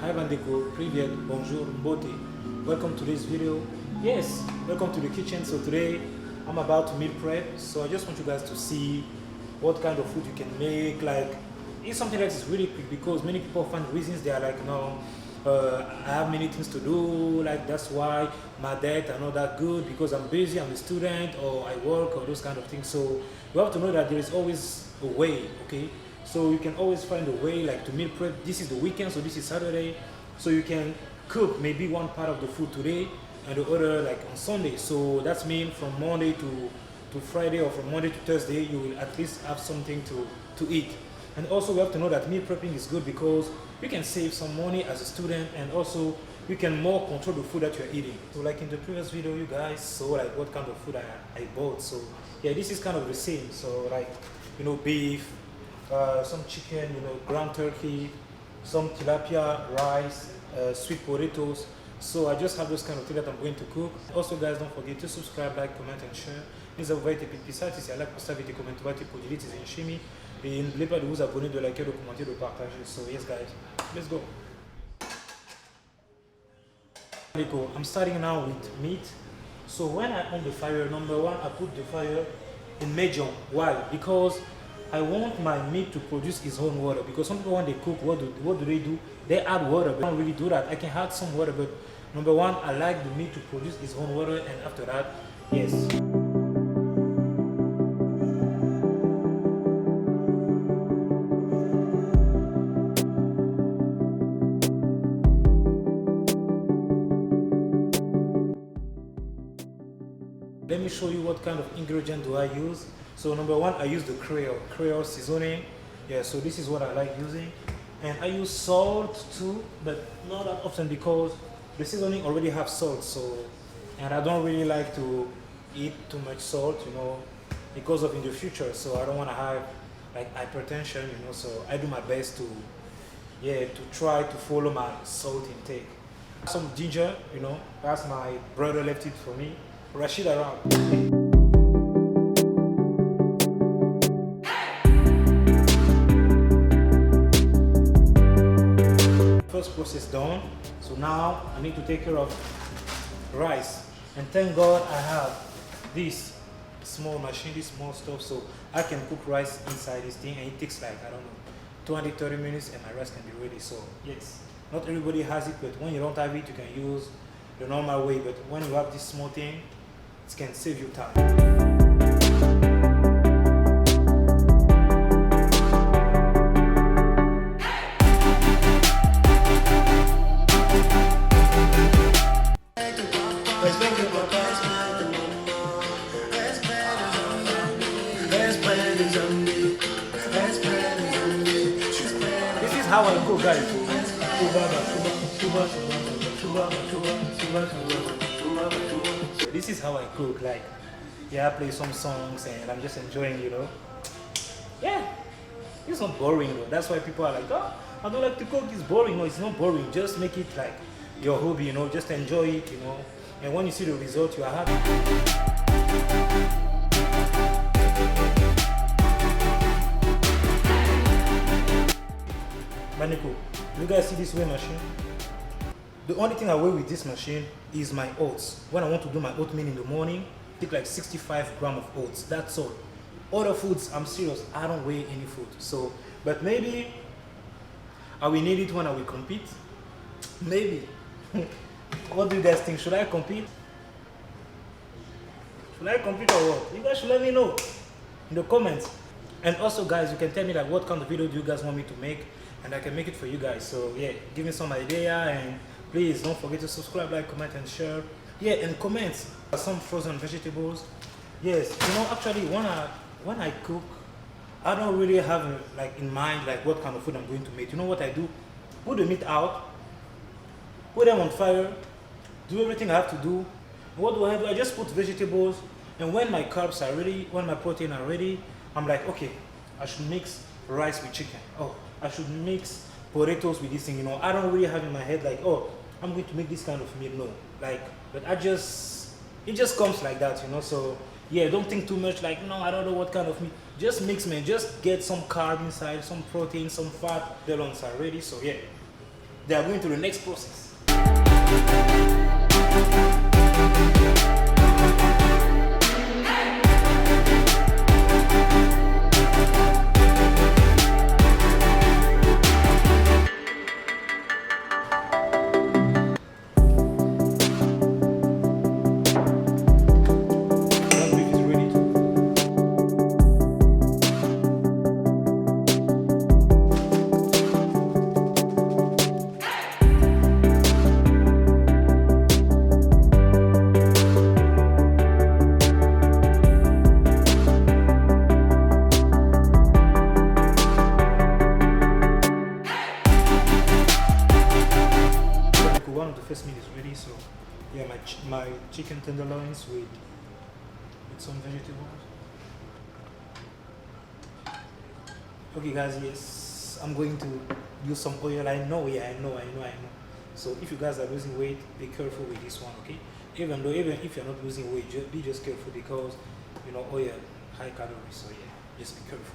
Hi BANDEKO, Привіт, bonjour, mbote. Welcome to this video. Yes, welcome to the kitchen. So today I'm about to meal prep. So I just want you guys to see what kind of food you can make. Like, it's something that is really quick because many people find reasons they are like, no, I have many things to do. Like that's why my diet are not that good because I'm busy, I'm a student, or I work, or those kind of things. So you have to know that there is always a way, okay? So you can always find a way like to meal prep. This is the weekend, so this is Saturday. So you can cook maybe one part of the food today and the other like on Sunday. So that's mean from Monday to Friday or from Monday to Thursday, you will at least have something to eat. And also we have to know that meal prepping is good because you can save some money as a student and also you can more control the food that you're eating. So like in the previous video, you guys saw like what kind of food I bought. So yeah, this is kind of the same. So like, you know, beef, some chicken, you know, ground turkey, some tilapia, rice, sweet potatoes. So I just have those kind of things that I'm going to cook. Also guys, don't forget to subscribe, like, comment and share. Ne vous avez été підписатися, si like, поставити, коментувати, поділитися з іншими. Et n'oubliez pas de vous abonner, de liker, de commenter, de partager. So yes guys, let's go. I'm starting now with meat. So when I on the fire, number one, I put the fire in medium. Why? Because I want my meat to produce its own water. Because some people when they cook, what do they do? They add water, but I don't really do that. I can add some water, but number one, I like the meat to produce its own water, and after that, yes. Let me show you what kind of ingredient do I use. So number one, I use the Creole seasoning. Yeah, so this is what I like using. And I use salt too, but not that often because the seasoning already have salt. So, and I don't really like to eat too much salt, you know, because of in the future. So I don't want to have like hypertension, you know. So I do my best to, yeah, to try to follow my salt intake. Some ginger, you know, that's my brother left it for me. Rashid around. First process done. So now I need to take care of rice. And thank God I have this small machine, this small stuff, so I can cook rice inside this thing, and it takes like, I don't know, 20-30 minutes and my rice can be ready. So yes, not everybody has it, but when you don't have it, you can use the normal way. But when you have this small thing, it can save you time. This is how I cook, guys. This is how I cook, like, yeah, I play some songs and I'm just enjoying, you know. Yeah, it's not boring though. That's why people are like, oh, I don't like to cook, it's boring. No, it's not boring. Just make it like your hobby, you know, just enjoy it, you know. And when you see the result, you are happy. BANDEKO, you guys see this weighing machine? The only thing I weigh with this machine is my oats. When I want to do my oatmeal in the morning, I take like 65 grams of oats. That's all. Other foods, I'm serious, I don't weigh any food. So, but maybe I will need it when I will compete. Maybe. What do you guys think? Should I compete? Should I compete or what? You guys should let me know in the comments. And also guys, you can tell me like what kind of video do you guys want me to make, and I can make it for you guys. So yeah, give me some idea, and please don't forget to subscribe, like, comment and share. Yeah, and comment some frozen vegetables. Yes, you know, actually when I cook, I don't really have like in mind like what kind of food I'm going to make. You know what I do? Put the meat out, put them on fire, do everything I have to do. What do? I just put vegetables, and when my carbs are ready, when my protein are ready, I'm like, okay, I should mix rice with chicken. Oh, I should mix potatoes with this thing, you know. I don't really have in my head like, oh, I'm going to make this kind of meal. No, like, but it just comes like that, you know. So yeah, don't think too much like, no, I don't know what kind of meat. Just mix, man. Just get some carb inside, some protein, some fat. The lunch are ready. So yeah, they are going to the next process. First meal is ready, so yeah, my chicken tenderloins with some vegetables. Okay guys, yes, I'm going to use some oil. I know. So if you guys are losing weight, be careful with this one, okay? Even if you're not losing weight, be just careful because you know oil, high calories, so yeah, just be careful.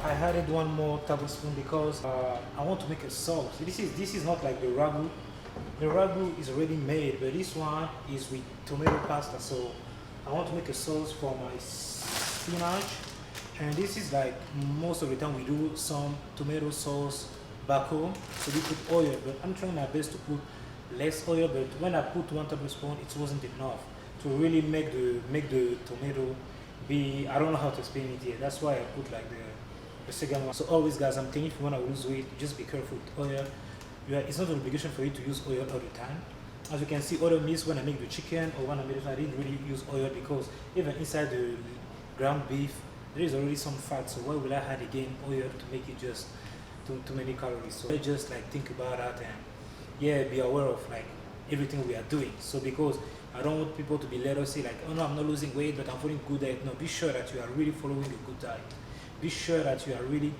I added one more tablespoon because I want to make a sauce. This is not like the ragu. The ragu is already made, but this one is with tomato pasta. So I want to make a sauce for my spinach, and this is like most of the time we do some tomato sauce back home. So we put oil, but I'm trying my best to put less oil. But when I put 1 tablespoon, it wasn't enough to really make the tomato be, I don't know how to explain it here. That's why I put like the second one. So always guys, I'm telling you, if you want to lose weight, just be careful with oil. It's not an obligation for you to use oil all the time. As you can see, other meals when I make the chicken or when I made it, I didn't really use oil because even inside the ground beef, there is already some fat. So why will I add again oil to make it just too many calories? So just like think about that and yeah, be aware of like everything we are doing. So because I don't want people to be led or say like, oh no, I'm not losing weight, but I'm following good diet. No, be sure that you are really following a good diet. Be sure that you are really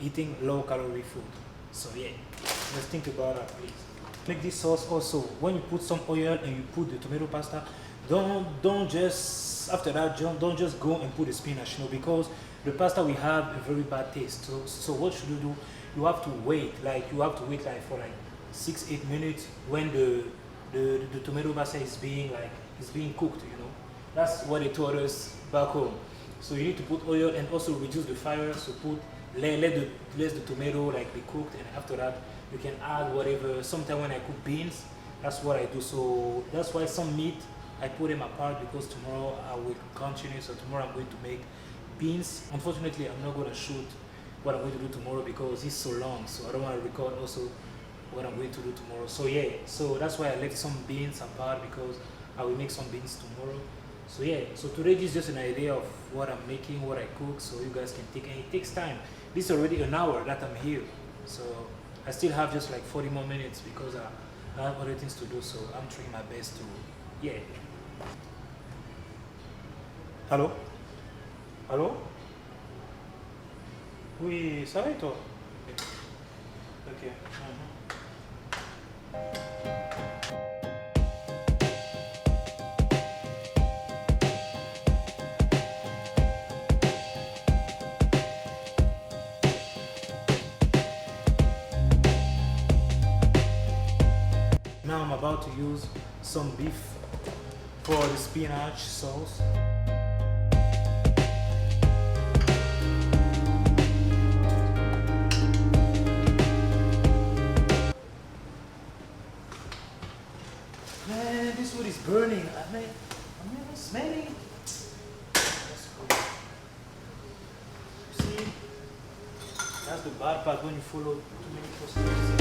eating low calorie food. So yeah, just think about that, please. Make this sauce also. When you put some oil and you put the tomato pasta, don't just after that don't just go and put the spinach, you know, because the pasta will have a very bad taste. So what should you do? You have to wait for like 6-8 minutes when the tomato pasta is being cooked, you know. That's what they told us back home. So you need to put oil and also reduce the fire. So let the tomato like be cooked, and after that you can add whatever. Sometimes when I cook beans, that's what I do. So that's why some meat I put them apart because tomorrow I will continue. So tomorrow I'm going to make beans. Unfortunately, I'm not going to shoot what I'm going to do tomorrow because it's so long. So I don't want to record also what I'm going to do tomorrow. So yeah, so that's why I left some beans apart because I will make some beans tomorrow. So yeah, so today this is just an idea of what I'm making, what I cook, so you guys can take, and it takes time. This is already an hour that I'm here, so I still have just like 40 more minutes because I have other things to do, so I'm trying my best to, yeah. Allô? Allô? Oui, ça va et toi? Ok. Now I'm about to use some beef for the spinach sauce. Man, this wood is burning. I'm never smelling. That's cool. See, that's the bad part when you follow too many processes.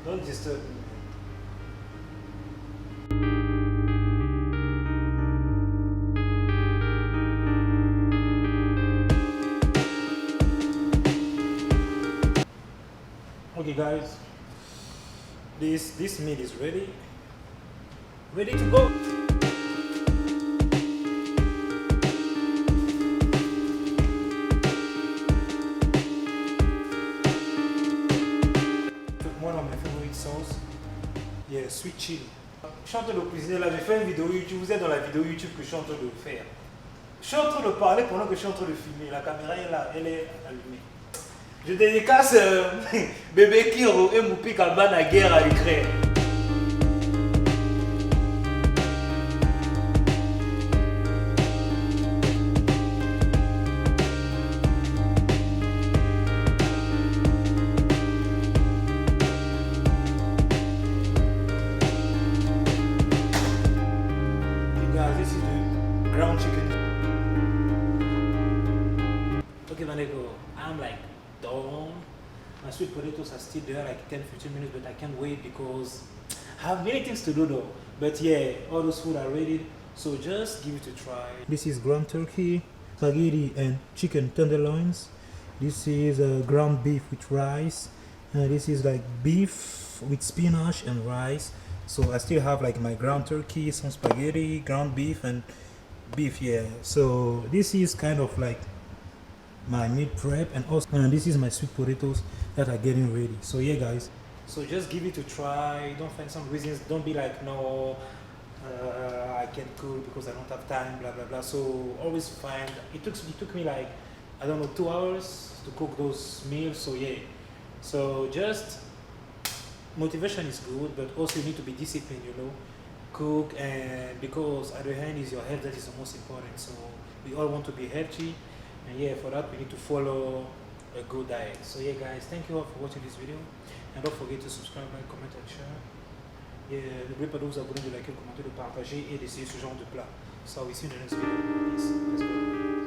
Don't disturb me. Okay guys, this meal is ready to go. One of my favorite sauce, yeah, sweet chili. Je suis en train de cuisiner là, j'ai fait une vidéo YouTube, vous êtes dans la vidéo YouTube que je suis en train de faire. Je suis en train de parler pendant que je suis en train de filmer, la caméra est là, elle est allumée. Je dédicace bébé Kiro et Moupi Kalban à guerre à l'Ukraine. Okay, Bandeko, I'm like done. My sweet potatoes are still there, like 10-15 minutes, but I can't wait because I have many things to do though. But yeah, all those food are ready, so just give it a try. This is ground turkey, spaghetti and chicken tenderloins. This is ground beef with rice. This is like beef with spinach and rice. So I still have like my ground turkey, some spaghetti, ground beef and beef, yeah. So this is kind of like my meat prep, and also this is my sweet potatoes that are getting ready. So yeah guys, so just give it a try. Don't find some reasons, don't be like no I can't cook because I don't have time, blah blah blah. So always find, it took me like, I don't know, 2 hours to cook those meals. So yeah, so just motivation is good, but also you need to be disciplined, you know. Cook, and because at the end is your health that is the most important. So we all want to be healthy, and yeah, for that we need to follow a good diet. So yeah guys, thank you all for watching this video, and don't forget to subscribe, like, comment and share. Yeah, n'oubliez pas de vous abonner, de liker, de commenter, de partager et d'essayer ce genre de plat. So we see you in the next video. Peace. Let's go.